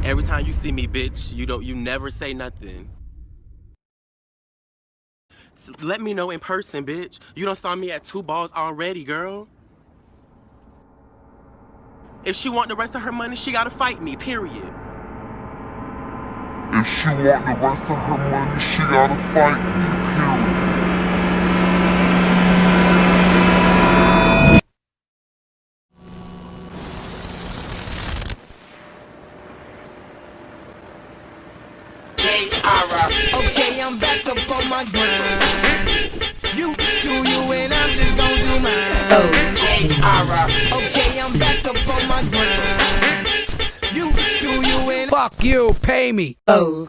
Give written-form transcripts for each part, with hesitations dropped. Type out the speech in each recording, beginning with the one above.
Every time you see me, bitch, you never say nothing. Let me know in person, bitch. You done saw me at 2 balls already, girl. If she want the rest of her money, she gotta fight me, period. If she want the rest of her money, she gotta fight me, period. Okay, I'm back up on my grind. You do you and I'm just gon' do mine. Okay, I'm back up on my grind. You do you and Fuck you, pay me. Oh.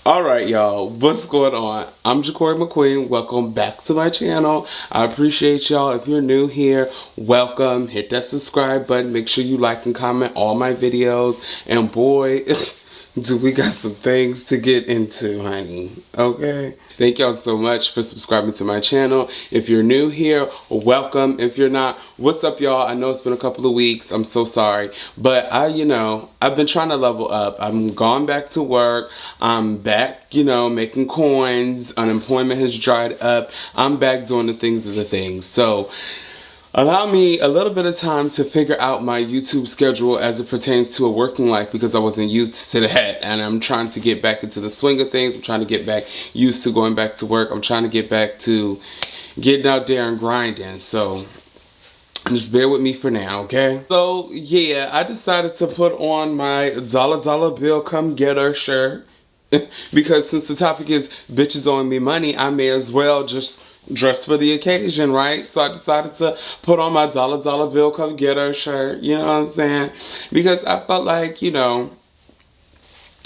Alright y'all, what's going on? I'm Jacory McQueen. Welcome back to my channel. I appreciate y'all. If you're new here, welcome. Hit that subscribe button. Make sure you like and comment all my videos. And boy, do we got some things to get into, honey. Okay? Thank y'all so much for subscribing to my channel. If you're new here, welcome. If you're not, what's up y'all? I know it's been a couple of weeks. I'm so sorry. But I've been trying to level up. I'm gone back to work. I'm back, making coins. Unemployment has dried up. I'm back doing the things of the things. So allow me a little bit of time to figure out my YouTube schedule as it pertains to a working life, because I wasn't used to that, and I'm trying to get back into the swing of things. I'm trying to get back used to going back to work. I'm trying to get back to getting out there and grinding. So just bear with me for now, okay? So yeah, I decided to put on my dollar bill come get her shirt because since the topic is bitches owing me money, I may as well just dress for the occasion, right? So I decided to put on my dollar bill come get her shirt, you know what I'm saying? Because I felt like, and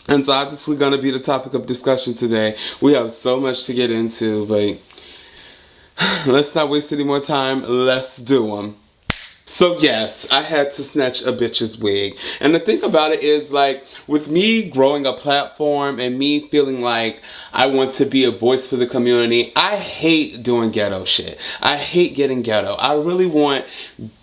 it's obviously going to be the topic of discussion today. We have so much to get into, but let's not waste any more time. Let's do them. So yes, I had to snatch a bitch's wig. And the thing about it is, like, with me growing a platform and me feeling like I want to be a voice for the community, I hate doing ghetto shit. I hate getting ghetto. I really want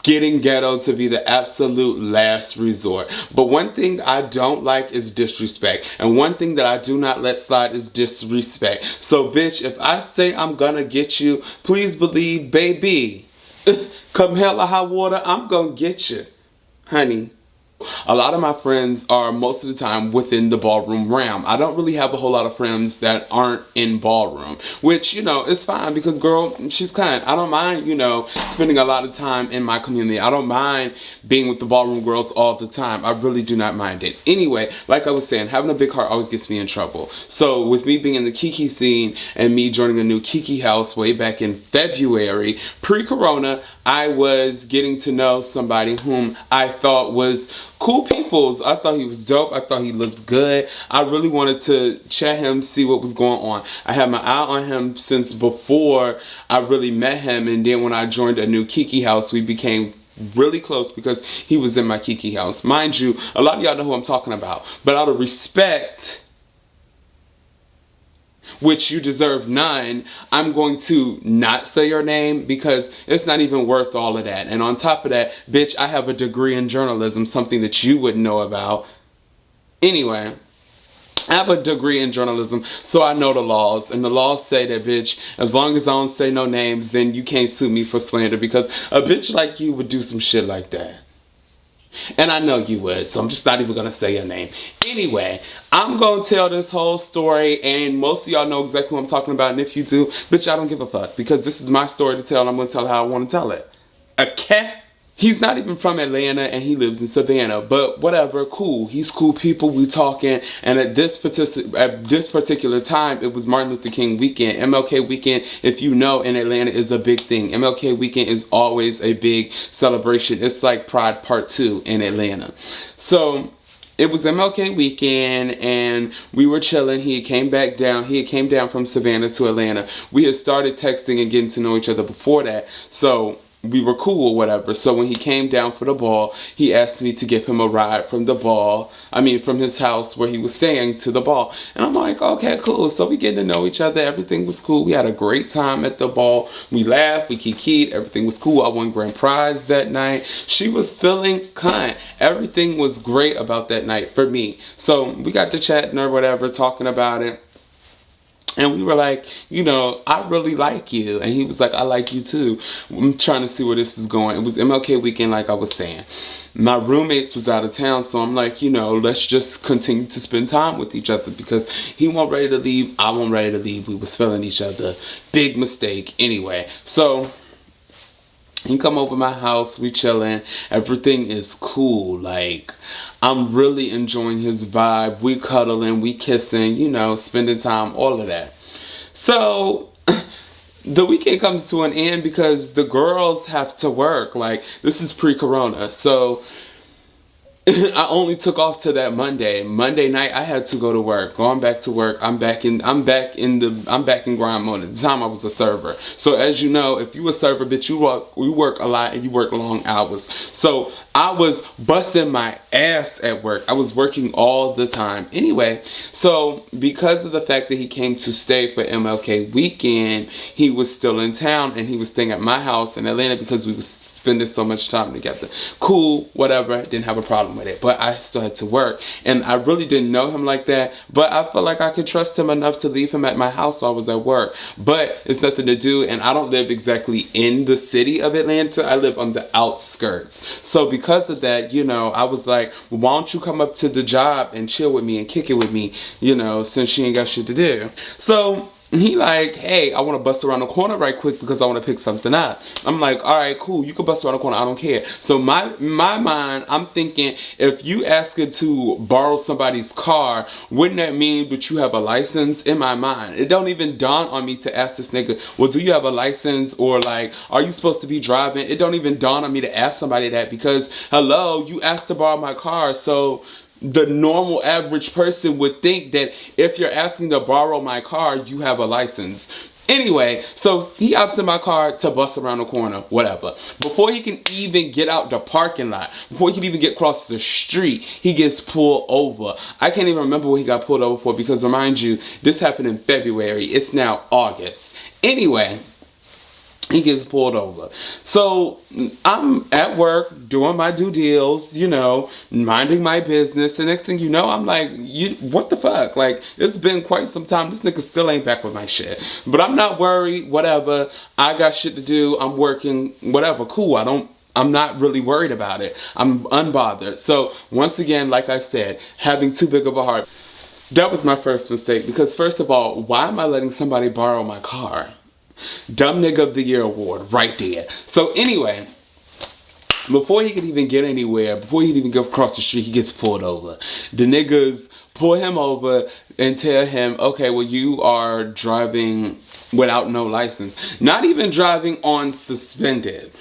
getting ghetto to be the absolute last resort. But one thing I don't like is disrespect. And one thing that I do not let slide is disrespect. So bitch, if I say I'm gonna get you, please believe, baby, come hell or high water, I'm gonna get you, honey. A lot of my friends are most of the time within the ballroom realm. I don't really have a whole lot of friends that aren't in ballroom, which, is fine because, girl, she's kind. I don't mind, spending a lot of time in my community. I don't mind being with the ballroom girls all the time. I really do not mind it. Anyway, like I was saying, having a big heart always gets me in trouble. So with me being in the Kiki scene and me joining a new Kiki house way back in February, pre-corona, I was getting to know somebody whom I thought was cool peoples. I thought he was dope. I thought he looked good. I really wanted to chat him, see what was going on. I had my eye on him since before I really met him, and then when I joined a new Kiki house, we became really close because he was in my Kiki house. Mind you, a lot of y'all know who I'm talking about, but out of respect, which you deserve none, I'm going to not say your name because it's not even worth all of that. And on top of that, bitch, I have a degree in journalism, something that you wouldn't know about. Anyway, I have a degree in journalism, so I know the laws. And the laws say that, bitch, as long as I don't say no names, then you can't sue me for slander, because a bitch like you would do some shit like that. And I know you would, so I'm just not even going to say your name. Anyway, I'm going to tell this whole story, and most of y'all know exactly what I'm talking about. And if you do, bitch, I don't give a fuck, because this is my story to tell, and I'm going to tell it how I want to tell it. Okay? He's not even from Atlanta, and he lives in Savannah, but whatever, cool. He's cool people, we talking, and at this particular time, it was Martin Luther King weekend. MLK weekend, if you know, in Atlanta is a big thing. MLK weekend is always a big celebration. It's like Pride Part 2 in Atlanta. So it was MLK weekend, and we were chilling. He came back down. He came down from Savannah to Atlanta. We had started texting and getting to know each other before that, so we were cool or whatever. So when he came down for the ball, he asked me to give him a ride from from his house where he was staying to the ball. And I'm like, okay, cool. So we getting to know each other. Everything was cool. We had a great time at the ball. We laughed, we kikied. Everything was cool. I won grand prize that night. She was feeling kind. Everything was great about that night for me. So we got to chatting or whatever, talking about it. And we were like, I really like you. And he was like, I like you too. I'm trying to see where this is going. It was MLK weekend, like I was saying. My roommates was out of town, so I'm like, let's just continue to spend time with each other, because he wasn't ready to leave, I wasn't ready to leave. We was feeling each other. Big mistake. Anyway, so he come over my house, we chilling, everything is cool. Like, I'm really enjoying his vibe. We cuddling, we kissing, spending time, all of that. So the weekend comes to an end because the girls have to work. Like, this is pre-corona, so I only took off to that Monday. Monday night I had to go to work. Going back to work, I'm back in grind mode. At the time I was a server. So as you know, if you a server, bitch, you work a lot and you work long hours. So I was busting my ass at work. I was working all the time. Anyway, so because of the fact that he came to stay for MLK weekend, he was still in town and he was staying at my house in Atlanta because we was spending so much time together. Cool, whatever, didn't have a problem with it, but I still had to work, and I really didn't know him like that, but I felt like I could trust him enough to leave him at my house while I was at work. But it's nothing to do, and I don't live exactly in the city of Atlanta. I live on the outskirts. So because of that, I was like, well, why don't you come up to the job and chill with me and kick it with me, since she ain't got shit to do. So he like, hey, I want to bust around the corner right quick because I want to pick something up. I'm like, all right, cool. You can bust around the corner. I don't care. So my mind, I'm thinking, if you ask it to borrow somebody's car, wouldn't that mean that you have a license? In my mind, it don't even dawn on me to ask this nigga, well, do you have a license? Or like, are you supposed to be driving? It don't even dawn on me to ask somebody that, because hello, you asked to borrow my car. So the normal average person would think that if you're asking to borrow my car, you have a license. Anyway, so he hops in my car to bust around the corner, whatever. Before he can even get out the parking lot, before he can even get across the street, he gets pulled over. I can't even remember what he got pulled over for, because remind you, this happened in February. It's now August. Anyway, he gets pulled over. So I'm at work doing my due deals, minding my business. The next thing you know, I'm like, what the fuck? Like, it's been quite some time. This nigga still ain't back with my shit. But I'm not worried, whatever. I got shit to do. I'm working, whatever. Cool. I'm not really worried about it. I'm unbothered. So once again, like I said, having too big of a heart. That was my first mistake, because first of all, why am I letting somebody borrow my car? Dumb Nigga of the Year award right there. So anyway, before he could even get anywhere, before he could even go across the street, he gets pulled over. The niggas pull him over and tell him, okay, well, you are driving without no license. Not even driving on suspended.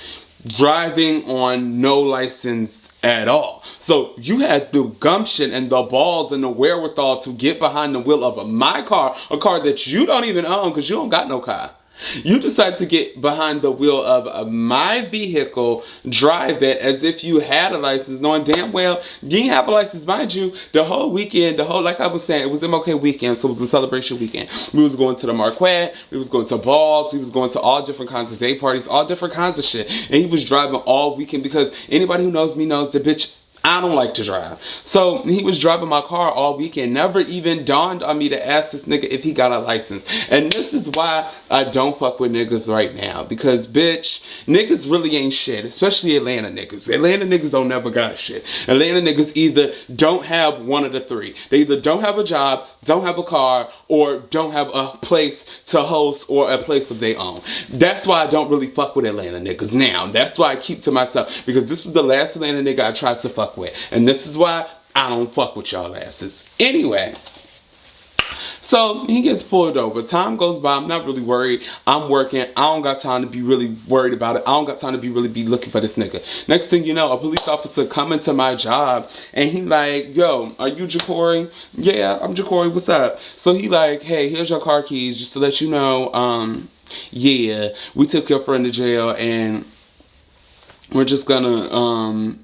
Driving on no license at all. So you had the gumption and the balls and the wherewithal to get behind the wheel of my car, a car that you don't even own because you don't got no car. You decide to get behind the wheel of my vehicle, drive it as if you had a license, knowing damn well you didn't have a license. Mind you, the whole weekend, like I was saying, it was MLK weekend, so it was a celebration weekend. We was going to the Marquette, we was going to balls, we was going to all different kinds of day parties, all different kinds of shit. And he was driving all weekend, because anybody who knows me knows the bitch, I don't like to drive. So he was driving my car all weekend. Never even dawned on me to ask this nigga if he got a license. And this is why I don't fuck with niggas right now. Because, bitch, niggas really ain't shit. Especially Atlanta niggas. Atlanta niggas don't never got shit. Atlanta niggas either don't have one of the three. They either don't have a job, don't have a car, or don't have a place to host or a place of their own. That's why I don't really fuck with Atlanta niggas now. That's why I keep to myself. Because this was the last Atlanta nigga I tried to fuck with. And this is why I don't fuck with y'all asses. Anyway, So he gets pulled over. Time goes by. I'm not really worried. I'm working. I don't got time to be really worried about it. I don't got time to be really be looking for this nigga. Next thing you know, a police officer coming to my job and he like, yo, are you Jacory? Yeah, I'm Jacory. What's up? So he like, hey, here's your car keys just to let you know, yeah, we took your friend to jail and we're just gonna,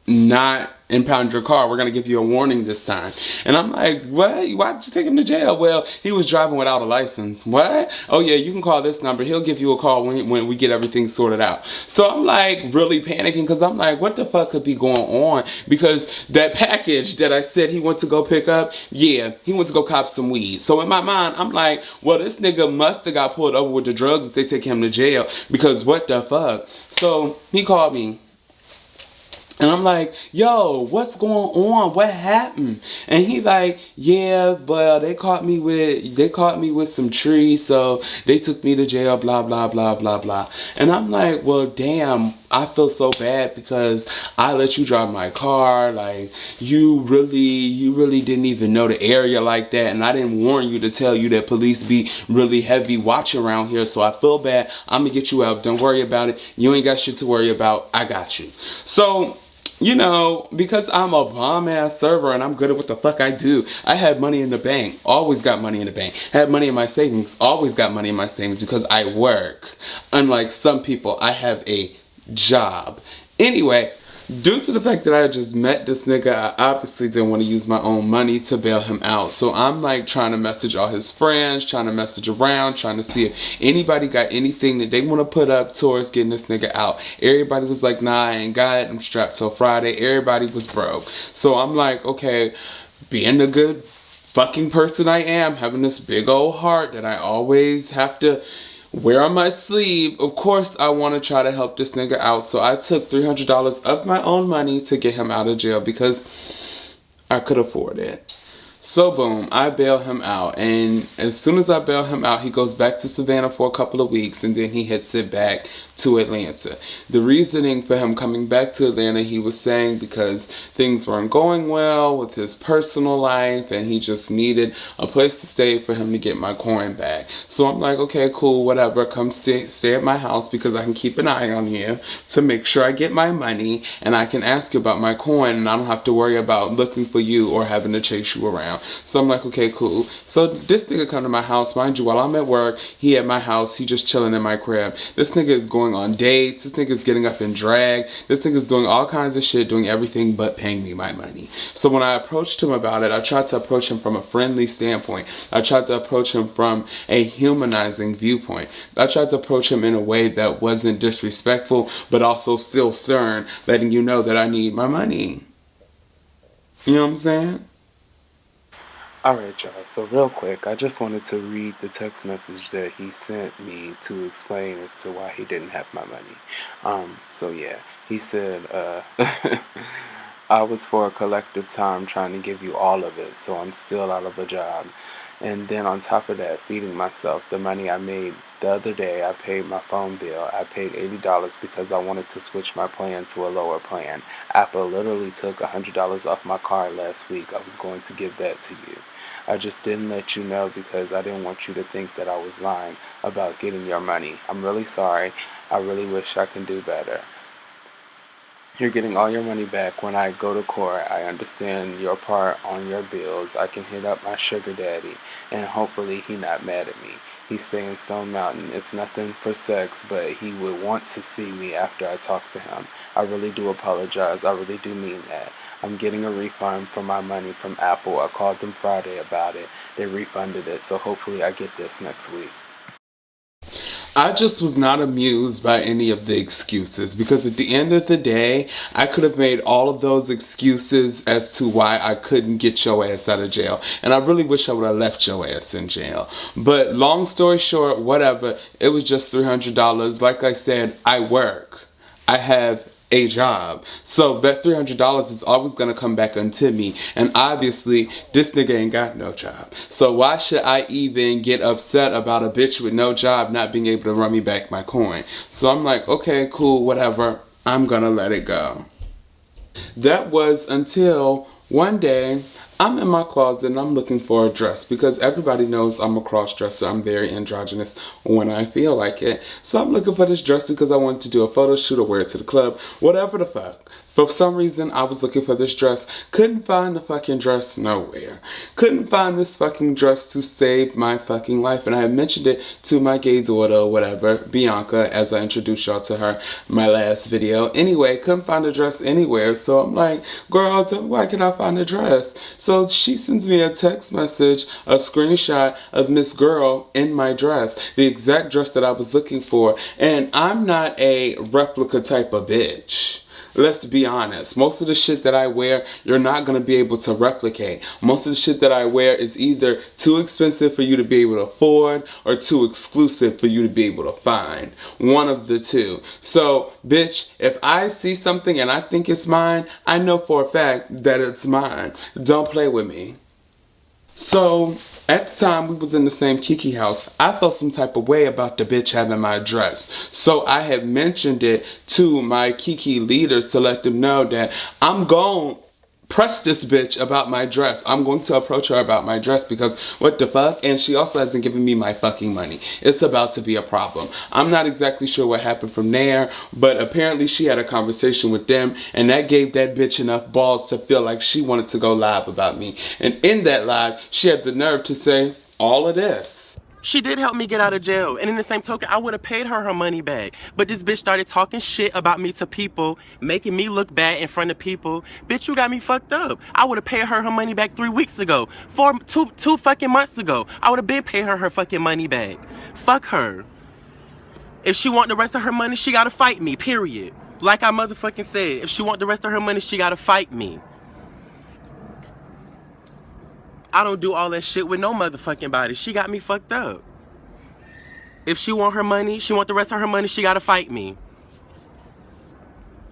not impound your car. We're gonna give you a warning this time. And I'm like, what? Why'd you take him to jail? Well, he was driving without a license. What? Oh yeah, you can call this number. He'll give you a call when we get everything sorted out. So I'm like really panicking because I'm like, what the fuck could be going on? Because that package that I said he went to go pick up, yeah, he went to go cop some weed. So in my mind, I'm like, well, this nigga must have got pulled over with the drugs if they take him to jail because what the fuck? So he called me. And I'm like, yo, what's going on? What happened? And he like, yeah, well, they caught me with some trees, so they took me to jail, blah, blah, blah, blah, blah. And I'm like, well, damn, I feel so bad because I let you drive my car. Like, you really didn't even know the area like that. And I didn't warn you to tell you that police be really heavy watch around here. So I feel bad. I'm gonna get you out. Don't worry about it. You ain't got shit to worry about. I got you. So, you know, because I'm a bomb-ass server and I'm good at what the fuck I do, I had money in the bank. Always got money in the bank. Had money in my savings. Always got money in my savings because I work. Unlike some people, I have a job. Anyway, due to the fact that I just met this nigga, I obviously didn't want to use my own money to bail him out. So I'm like trying to message all his friends, trying to message around, trying to see if anybody got anything that they want to put up towards getting this nigga out. Everybody was like, nah, I ain't got it. I'm strapped till Friday. Everybody was broke. So I'm like, okay, being the good fucking person I am, having this big old heart that I always have to wear on my sleeve, of course I want to try to help this nigga out. So I took $300 of my own money to get him out of jail because I could afford it. So boom, I bail him out, and as soon as I bail him out, he goes back to Savannah for a couple of weeks, and then he hits it back to Atlanta. The reasoning for him coming back to Atlanta, he was saying because things weren't going well with his personal life, and he just needed a place to stay for him to get my coin back. So I'm like, okay, cool, whatever, come stay at my house because I can keep an eye on you to make sure I get my money, and I can ask you about my coin, and I don't have to worry about looking for you or having to chase you around. So I'm like, okay, cool. So this nigga come to my house, mind you, while I'm at work, he at my house, he just chilling in my crib. This nigga is going on dates, this nigga is getting up in drag, this nigga is doing all kinds of shit, doing everything but paying me my money. So when I approached him about it, I tried to approach him from a friendly standpoint. I tried to approach him from a humanizing viewpoint. I tried to approach him in a way that wasn't disrespectful, but also still stern, letting you know that I need my money. You know what I'm saying? Alright y'all, so real quick, I just wanted to read the text message that he sent me to explain as to why he didn't have my money. So yeah, he said, I was for a collective time trying to give you all of it, so I'm still out of a job. And then on top of that, feeding myself, the money I made the other day, I paid my phone bill. I paid $80 because I wanted to switch my plan to a lower plan. Apple literally took $100 off my card last week. I was going to give that to you. I just didn't let you know because I didn't want you to think that I was lying about getting your money. I'm really sorry. I really wish I can do better. You're getting all your money back when I go to court. I understand your part on your bills. I can hit up my sugar daddy, and hopefully he not mad at me. He stay in Stone Mountain. It's nothing for sex, but he would want to see me after I talk to him. I really do apologize. I really do mean that. I'm getting a refund for my money from Apple. I called them Friday about it. They refunded it, so hopefully I get this next week. I just was not amused by any of the excuses because at the end of the day, I could have made all of those excuses as to why I couldn't get your ass out of jail. And I really wish I would have left your ass in jail. But long story short, whatever, it was just $300. Like I said, I work. I have a job. So that $300 is always going to come back unto me. And obviously, this nigga ain't got no job. So why should I even get upset about a bitch with no job not being able to run me back my coin? So I'm like, okay, cool, whatever. I'm going to let it go. That was until one day I'm in my closet and I'm looking for a dress because everybody knows I'm a cross-dresser. I'm very androgynous when I feel like it. So I'm looking for this dress because I wanted to do a photo shoot or wear it to the club, whatever the fuck. For some reason, I was looking for this dress. Couldn't find the fucking dress nowhere. Couldn't find this fucking dress to save my fucking life. And I had mentioned it to my gay daughter or whatever, Bianca, as I introduced y'all to her my last video. Anyway, couldn't find a dress anywhere. So I'm like, girl, tell me why can I find a dress? So she sends me a text message, a screenshot of Miss Girl in my dress. The exact dress that I was looking for. And I'm not a replica type of bitch. Let's be honest. Most of the shit that I wear, you're not going to be able to replicate. Most of the shit that I wear is either too expensive for you to be able to afford or too exclusive for you to be able to find. One of the two. So, bitch, if I see something and I think it's mine, I know for a fact that it's mine. Don't play with me. So, at the time we was in the same Kiki house, I felt some type of way about the bitch having my dress. So I had mentioned it to my Kiki leaders to let them know that I'm going to press this bitch about my dress. I'm going to approach her about my dress because what the fuck? And she also hasn't given me my fucking money. It's about to be a problem. I'm not exactly sure what happened from there, but apparently she had a conversation with them and that gave that bitch enough balls to feel like she wanted to go live about me. And in that live, she had the nerve to say all of this. She did help me get out of jail, and in the same token, I would have paid her money back. But this bitch started talking shit about me to people, making me look bad in front of people. Bitch, you got me fucked up. I would have paid her money back 3 weeks ago, two fucking months ago. I would have been paying her fucking money back. Fuck her. If she want the rest of her money, she gotta fight me, period. Like I motherfucking said, if she want the rest of her money, she gotta fight me. I don't do all that shit with no motherfucking body. She got me fucked up. If she want her money, she want the rest of her money, she gotta fight me.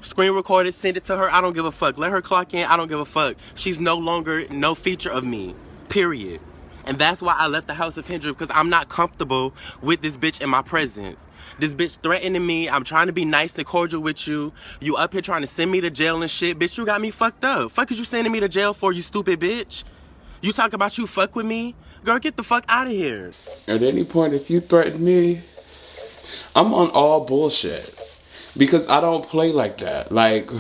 Screen record it, send it to her, I don't give a fuck. Let her clock in, I don't give a fuck. She's no longer no feature of me, period. And that's why I left the house of Hendra, because I'm not comfortable with this bitch in my presence. This bitch threatening me. I'm trying to be nice and cordial with you. You up here trying to send me to jail and shit. Bitch, you got me fucked up. Fuck is you sending me to jail for, you stupid bitch? You talk about you fuck with me? Girl, get the fuck out of here. At any point, if you threaten me, I'm on all bullshit. Because I don't play like that. Like,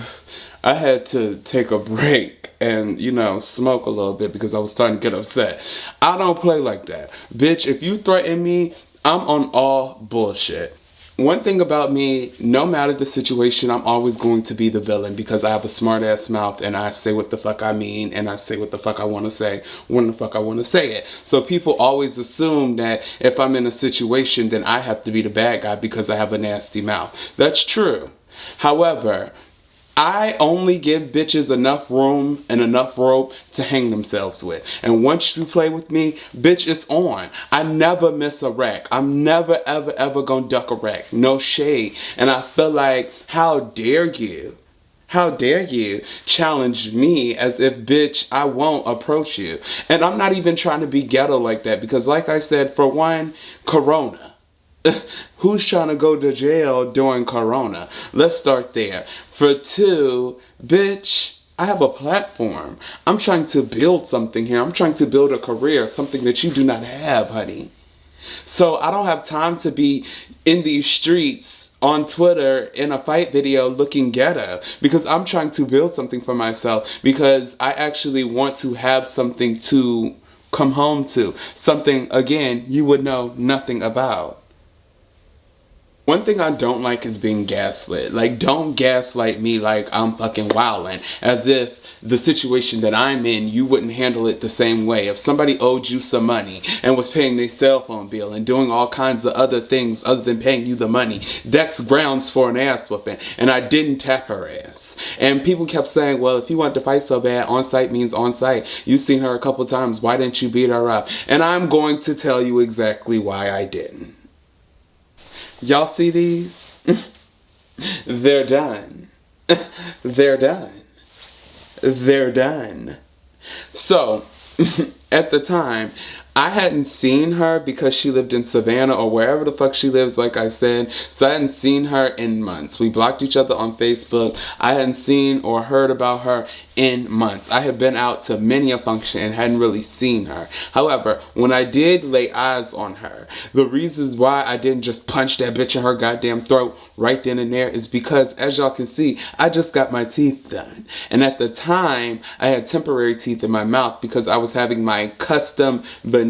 I had to take a break and, you know, smoke a little bit because I was starting to get upset. I don't play like that. Bitch, if you threaten me, I'm on all bullshit. One thing about me, no matter the situation, I'm always going to be the villain because I have a smart ass mouth and I say what the fuck I mean and I say what the fuck I want to say when the fuck I want to say it. So people always assume that if I'm in a situation, then I have to be the bad guy because I have a nasty mouth. That's true. However, I only give bitches enough room and enough rope to hang themselves with. And once you play with me, bitch, it's on. I never miss a wreck. I'm never, ever, ever gonna duck a wreck. No shade. And I feel like, how dare you? How dare you challenge me as if, bitch, I won't approach you. And I'm not even trying to be ghetto like that because like I said, for one, Corona. Who's trying to go to jail during Corona? Let's start there. For two, bitch, I have a platform. I'm trying to build something here. I'm trying to build a career, something that you do not have, honey. So I don't have time to be in these streets on Twitter in a fight video looking ghetto because I'm trying to build something for myself because I actually want to have something to come home to. Something, again, you would know nothing about. One thing I don't like is being gaslit. Like, don't gaslight me like I'm fucking wildin'. As if the situation that I'm in, you wouldn't handle it the same way. If somebody owed you some money and was paying their cell phone bill and doing all kinds of other things other than paying you the money, that's grounds for an ass whooping. And I didn't tap her ass. And people kept saying, well, if you want to fight so bad, on site means on site. You've seen her a couple times. Why didn't you beat her up? And I'm going to tell you exactly why I didn't. Y'all see these? They're done. They're done. They're done. So, at the time, I hadn't seen her because she lived in Savannah or wherever the fuck she lives, like I said. So I hadn't seen her in months. We blocked each other on Facebook. I hadn't seen or heard about her in months. I had been out to many a function and hadn't really seen her. However, when I did lay eyes on her, the reasons why I didn't just punch that bitch in her goddamn throat right then and there is because, as y'all can see, I just got my teeth done. And at the time, I had temporary teeth in my mouth because I was having my custom veneers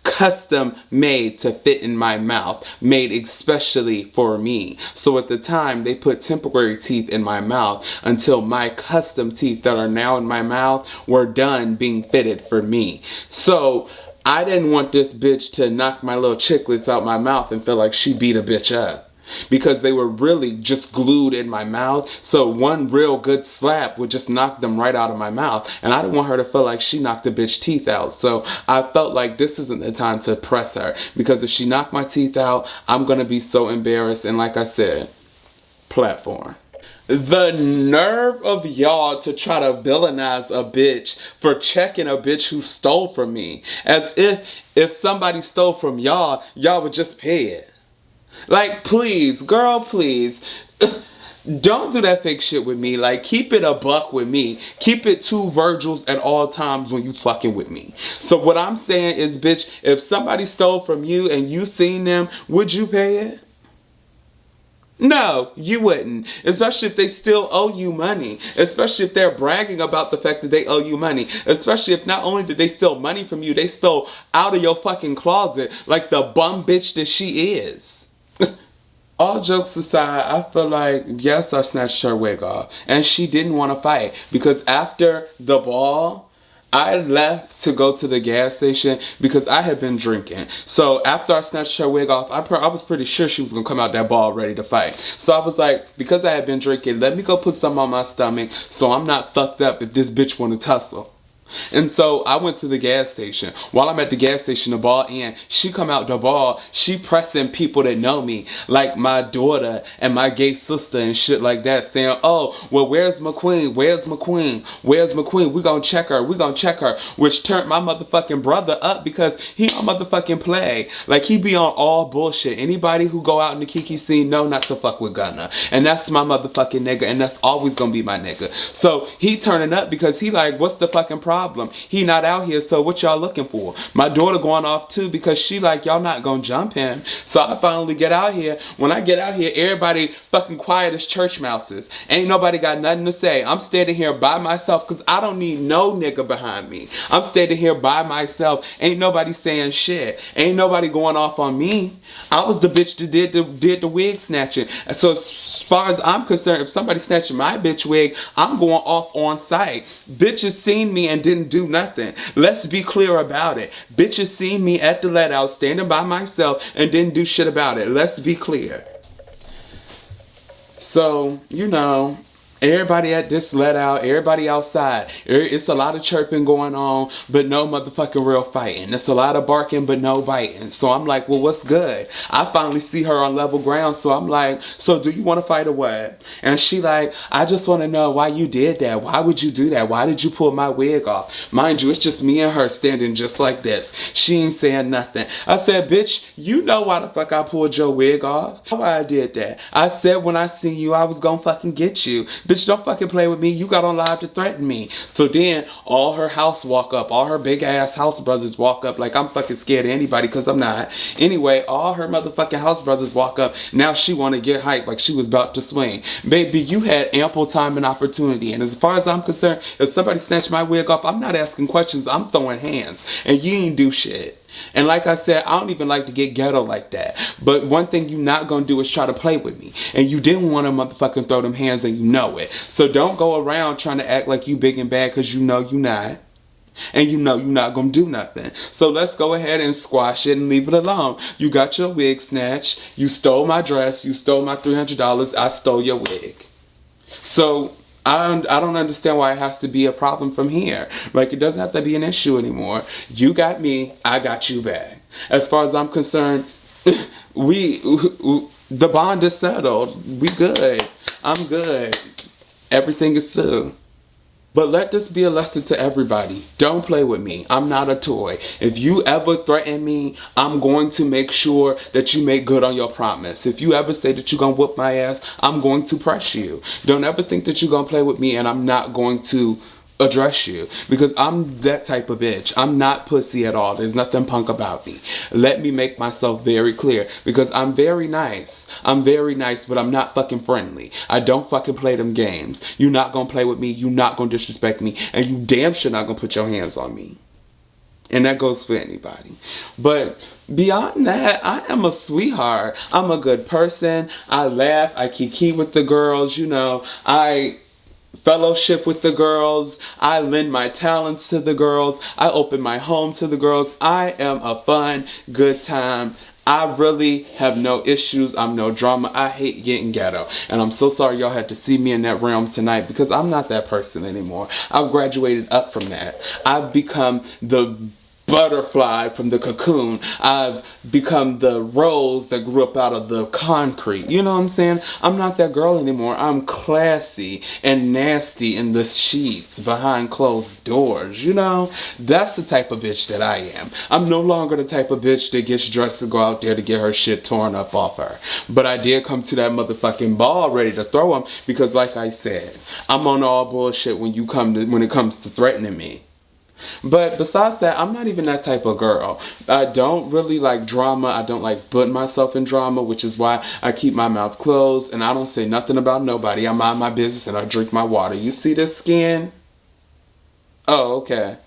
custom made to fit in my mouth, made especially for me. So at the time, they put temporary teeth in my mouth until my custom teeth that are now in my mouth were done being fitted for me. So I didn't want this bitch to knock my little chiclets out my mouth and feel like she beat a bitch up, because they were really just glued in my mouth. So one real good slap would just knock them right out of my mouth. And I didn't want her to feel like she knocked a bitch teeth out. So I felt like this isn't the time to press her, because if she knocked my teeth out, I'm going to be so embarrassed. And like I said, platform. The nerve of y'all to try to villainize a bitch for checking a bitch who stole from me. As if somebody stole from y'all, y'all would just pay it. Like, please, girl, please. Don't do that fake shit with me. Like, keep it a buck with me. Keep it two Virgils at all times when you fucking with me. So what I'm saying is, bitch, if somebody stole from you and you seen them, would you pay it? No, you wouldn't. Especially if they still owe you money. Especially if they're bragging about the fact that they owe you money. Especially if not only did they steal money from you, they stole out of your fucking closet like the bum bitch that she is. All jokes aside, I feel like, yes, I snatched her wig off. And she didn't want to fight. Because after the ball, I left to go to the gas station because I had been drinking. So after I snatched her wig off, I was pretty sure she was going to come out that ball ready to fight. So I was like, because I had been drinking, let me go put some on my stomach so I'm not fucked up if this bitch want to tussle. And so I went to the gas station. While I'm at the gas station, the ball in, she come out the ball, she pressing people that know me, like my daughter and my gay sister and shit like that, saying, oh, well, where's McQueen? Where's McQueen? Where's McQueen? We gonna check her. We gonna check her. Which turned my motherfucking brother up because he on motherfucking play. Like, he be on all bullshit. Anybody who go out in the Kiki scene know not to fuck with Gunna. And that's my motherfucking nigga, and that's always gonna be my nigga. So he turning up because he like, what's the fucking problem? He not out here, so what y'all looking for? My daughter going off too because she like, y'all not gonna jump him. So I finally get out here. When I get out here, everybody fucking quiet as church mouses. Ain't nobody got nothing to say. I'm standing here by myself because I don't need no nigga behind me. I'm standing here by myself. Ain't nobody saying shit. Ain't nobody going off on me. I was the bitch that did the wig snatching. And so as far as I'm concerned, if somebody snatching my bitch wig, I'm going off on sight. Bitches seen me and didn't do nothing. Let's be clear about it. Bitches seen me at the let out standing by myself and didn't do shit about it. Let's be clear. So, you know, everybody at this let out, everybody outside, it's a lot of chirping going on, but no motherfucking real fighting. It's a lot of barking, but no biting. So I'm like, well, what's good? I finally see her on level ground, so I'm like, so do you want to fight or what? And she like, I just want to know why you did that. Why would you do that? Why did you pull my wig off? Mind you, it's just me and her standing just like this. She ain't saying nothing. I said, bitch, you know why the fuck I pulled your wig off? Why I did that? I said when I seen you, I was gonna fucking get you. Bitch, don't fucking play with me. You got on live to threaten me. So then all her house walk up. All her big ass house brothers walk up like I'm fucking scared of anybody because I'm not. Anyway, all her motherfucking house brothers walk up. Now she want to get hyped like she was about to swing. Baby, you had ample time and opportunity. And as far as I'm concerned, if somebody snatched my wig off, I'm not asking questions. I'm throwing hands. And you ain't do shit. And like I said, I don't even like to get ghetto like that. But one thing you not gonna do is try to play with me. And you didn't want to motherfucking throw them hands and you know it. So don't go around trying to act like you big and bad because you know you not. And you know you're not gonna do nothing. So let's go ahead and squash it and leave it alone. You got your wig snatched. You stole my dress. You stole my $300. I stole your wig. So I don't understand why it has to be a problem from here. Like, it doesn't have to be an issue anymore. You got me, I got you back. As far as I'm concerned, the bond is settled. We good. I'm good. Everything is through. But let this be a lesson to everybody. Don't play with me. I'm not a toy. If you ever threaten me, I'm going to make sure that you make good on your promise. If you ever say that you're going to whoop my ass, I'm going to press you. Don't ever think that you're going to play with me and I'm not going to address you, because I'm that type of bitch. I'm not pussy at all. There's nothing punk about me. Let me make myself very clear, because I'm very nice. I'm very nice, but I'm not fucking friendly. I don't fucking play them games. You're not gonna play with me. You're not gonna disrespect me, and you damn sure not gonna put your hands on me. And that goes for anybody. But beyond that, I am a sweetheart. I'm a good person. I laugh. I kiki with the girls. You know, I fellowship with the girls. I lend my talents to the girls. I open my home to the girls. I am a fun, good time. I really have no issues. I'm no drama. I hate getting ghetto. And I'm so sorry y'all had to see me in that realm tonight, because I'm not that person anymore. I've graduated up from that. I've become the butterfly from the cocoon. I've become the rose that grew up out of the concrete. You know what I'm saying? I'm not that girl anymore. I'm classy and nasty in the sheets behind closed doors. You know? That's the type of bitch that I am. I'm no longer the type of bitch that gets dressed to go out there to get her shit torn up off her. But I did come to that motherfucking ball ready to throw them, because like I said, I'm on all bullshit when it comes to threatening me. But besides that, I'm not even that type of girl. I don't really like drama. I don't like putting myself in drama, which is why I keep my mouth closed and I don't say nothing about nobody. I mind my business and I drink my water. You see this skin? Oh, okay.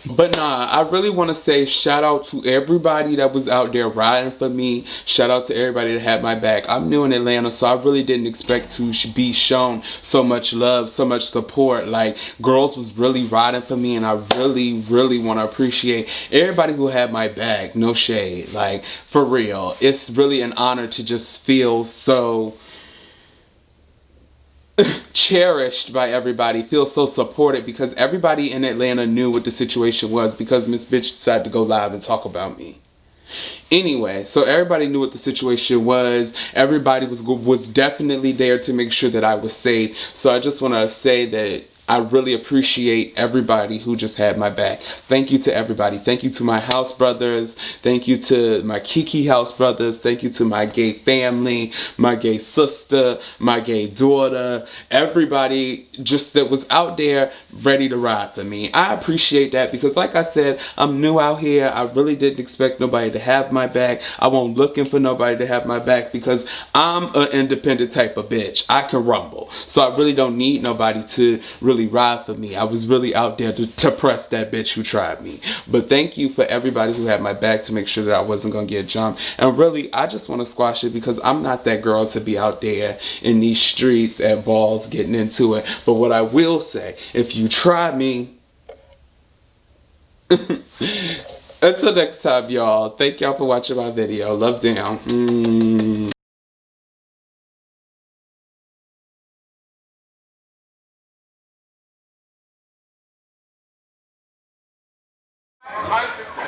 But nah, I really want to say shout out to everybody that was out there riding for me. Shout out to everybody that had my back. I'm new in Atlanta, so I really didn't expect to be shown so much love, so much support. Like, girls was really riding for me, and I really, really want to appreciate everybody who had my back. No shade. Like, for real. It's really an honor to just feel so cherished by everybody, feel so supported, because everybody in Atlanta knew what the situation was, because Miss Bitch decided to go live and talk about me. Anyway, so everybody knew what the situation was. Everybody was definitely there to make sure that I was safe. So I just want to say that I really appreciate everybody who just had my back. Thank you to everybody. Thank you to my house brothers. Thank you to my Kiki house brothers. Thank you to my gay family, my gay sister, my gay daughter. Everybody just that was out there ready to ride for me. I appreciate that, because like I said, I'm new out here. I really didn't expect nobody to have my back. I wasn't looking for nobody to have my back, because I'm an independent type of bitch. I can rumble. So I really don't need nobody to really ride for me. I was really out there to press that bitch who tried me. But thank you for everybody who had my back to make sure that I wasn't going to get jumped. And really, I just want to squash it, because I'm not that girl to be out there in these streets at balls getting into it. But what I will say, if you try me, until next time, y'all, thank y'all for watching my video. Love down.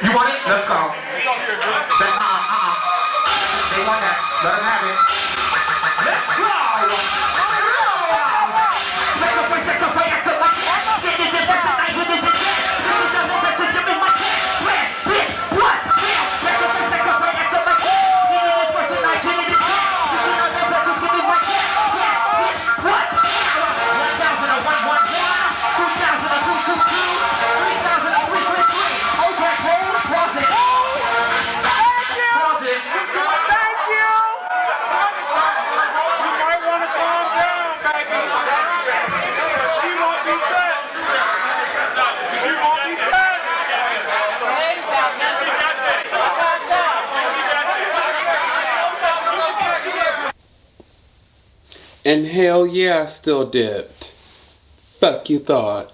You want it? Let's go. They want that. Let them have it. Let's go. And hell yeah, I still dipped. Fuck you thought.